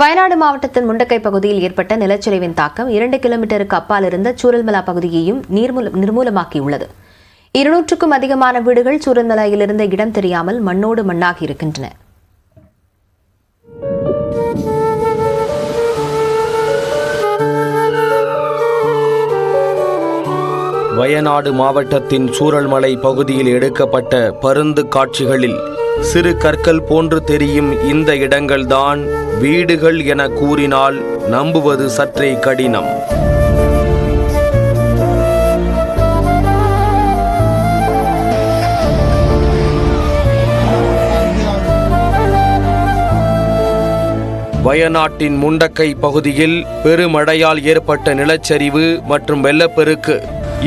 வயநாடு மாவட்டத்தின் முண்டக்கை பகுதியில் ஏற்பட்ட நிலச்சரிவின் தாக்கம் 2 கிலோமீட்டருக்கு அப்பால் இருந்த சூரல்மலா பகுதியையும் நிர்மூலமாக்கியுள்ளது. 200க்கும் அதிகமான வீடுகள் சூரல்மலையில் இருந்த இடம் தெரியாமல் மண்ணோடு மண்ணாகி இருக்கின்றன. வயநாடு மாவட்டத்தின் சூரல்மலை பகுதியில் எடுக்கப்பட்ட பருந்து காட்சிகளில் சிறு கற்கள் போன்று தெரியும் இந்த இடங்கள்தான் வீடுகள் என கூறினால் நம்புவது சற்றே கடினம். வயநாட்டின் முண்டக்கை பகுதியில் பெருமழையால் ஏற்பட்ட நிலச்சரிவு மற்றும் வெள்ளப்பெருக்கு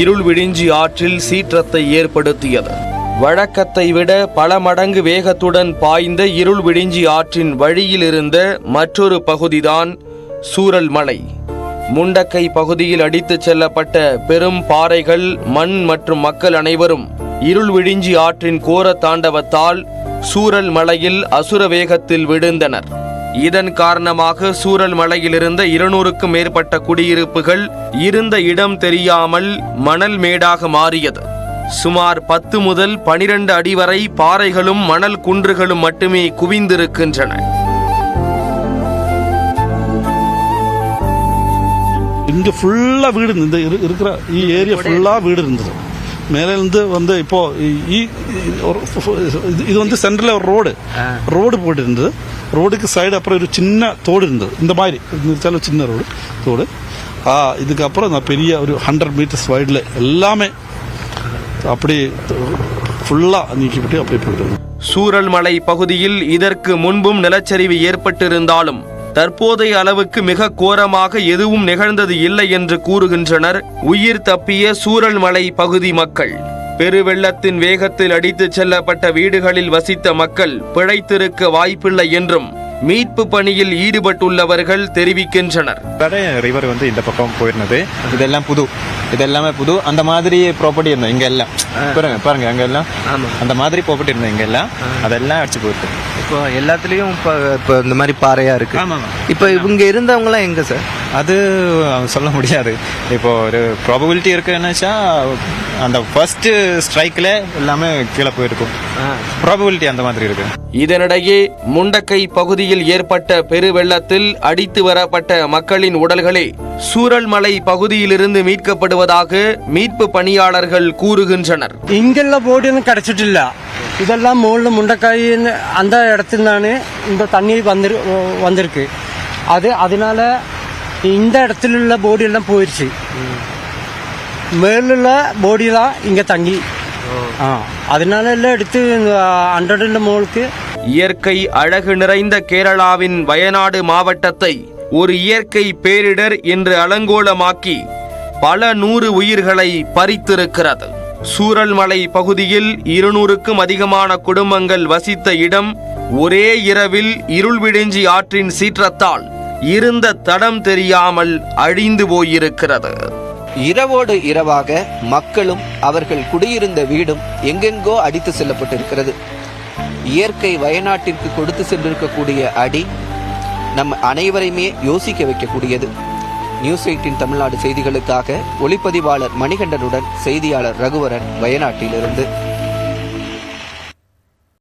இருள் விடிஞ்சி ஆற்றில் சீற்றத்தை ஏற்படுத்தியது. வழக்கத்தை விட பல மடங்கு வேகத்துடன் பாய்ந்த இருள் விடிஞ்சி ஆற்றின் வழியில் இருந்த மற்றொரு பகுதிதான் சூரல்மலை. முண்டக்கை பகுதியில் அடித்துச் செல்லப்பட்ட பெரும் பாறைகள், மண் மற்றும் மக்கள் அனைவரும் இருள் விடிஞ்சி ஆற்றின் கோர தாண்டவத்தால் சூரல்மலையில் அசுர வேகத்தில் விழுந்தனர். இதன் காரணமாக சூரல்மலையில் இருந்த 200க்கும் மேற்பட்ட குடியிருப்புகள் இருந்த இடம் தெரியாமல் மணல் மேடாக மாறியது. சுமார் 10 முதல் 12 அடி வரை பாறைகளும் மணல் குன்றுகளும் மட்டுமே குவிந்திருக்கின்றன. இங்க ஃபுல்லா வீடு இந்த இருக்கிற ஏரியா ஃபுல்லா வீடு இருந்தது. மேலிருந்து இப்போ இது சென்டர்ல ஒரு ரோடு போட்டு இருந்தது. ரோடுக்கு சைடு அப்புறம் ஒரு சின்ன தோடு இருந்தது. இந்த மாதிரி சின்ன தோடு. இதுக்கப்புறம் பெரிய ஒரு 100 மீட்டர்ஸ் வைடில் எல்லாமே அப்படி ஃபுல்லா நீக்கிவிட்டு அப்படியே போயிட்டு. சூரல்மலை பகுதியில் இதற்கு முன்பும் நிலச்சரிவு ஏற்பட்டிருந்தாலும் தற்போதைய அளவுக்கு மிக கோரமாக எதுவும் நிகழ்ந்தது இல்லை என்று கூறுகின்றனர் உயிர் தப்பிய சூரல்மலை பகுதி மக்கள். பெருவெள்ளத்தின் வேகத்தில் அடித்துச் செல்லப்பட்ட வீடுகளில் வசித்த மக்கள் பிழைத்திருக்க வாய்ப்பில்லை என்றும் மீட்பு பணியில் ஈடுபட்டுள்ளவர்கள் தெரிவிக்கின்றனர். ரிவர் இந்த பக்கம் போயிருந்தது. இதெல்லாமே புது அந்த மாதிரி ப்ராப்பர்ட்டி இருந்தோம். இங்க எல்லாம் பாருங்க அங்க எல்லாம் அந்த மாதிரி ப்ராப்பர்ட்டி இருந்தோம். இங்க எல்லாம் அதெல்லாம் அடிச்சு போயிருக்கு. இப்போ எல்லாத்துலயும் இப்போ இந்த மாதிரி பாறையா இருக்கு. இப்போ இவங்க இருந்தவங்க எல்லாம் எங்க சார்? அது சொல்ல முடியாது. இப்போ ஒரு ப்ராபபிலிட்டி இருக்குன்னாச்சா அந்த ஃபர்ஸ்ட் ஸ்ட்ரைக்ல எல்லாமே கீழே போயிருக்கும். ப்ராபபிலிட்டி அந்த மாதிரி இருக்கு. இதனிடையே முண்டக்கை பகுதியில் ஏற்பட்ட பெருவெள்ளத்தில் அடித்து வரப்பட்ட மக்களின் உடல்களே சூரல்மலை பகுதியிலிருந்து மீட்கப்படுவதாக மீட்பு பணியாளர்கள் கூறுகின்றனர். இங்கெல்லாம் போடி கிடைச்சிட்டில்ல. இதெல்லாம் முள்ள முண்டக்காய் அந்த இடத்துலதானே இந்த தண்ணி வந்திருக்கு. அதனால இந்த இடத்துல உள்ள போடி எல்லாம் போயிடுச்சு. மேலுள்ள போடி தான் இங்க தங்கி அதனால எல்லாம் எடுத்து 100 மோலுக்கு. இயற்கை அழகு நிறைந்த கேரளாவின் வயநாடு மாவட்டத்தை ஒரு இயற்கை பேரிடர் என்று அலங்கோலமாக்கி பல 100 உயிர்களை பறித்திருக்கிறது. சூரல்மலை பகுதியில் 200க்கும் அதிகமான குடும்பங்கள் வசித்த இடம் ஒரே இரவில் இருள் விடிஞ்சி ஆற்றின் சீற்றத்தால் இருந்த தடம் தெரியாமல் அழிந்து போயிருக்கிறது. இரவோடு இரவாக மக்களும் அவர்கள் குடியிருந்த வீடும் எங்கெங்கோ அடித்து செல்லப்பட்டிருக்கிறது. இயற்கை வயநாட்டிற்கு கொடுத்து சென்றிருக்கக்கூடிய அடி நம் அனைவரையுமே யோசிக்க வைக்கக்கூடியது. நியூஸ் 18 தமிழ்நாடு செய்திகளுக்காக ஒளிப்பதிவாளர் மணிகண்டனுடன் செய்தியாளர் ரகுவரன், வயநாட்டிலிருந்து.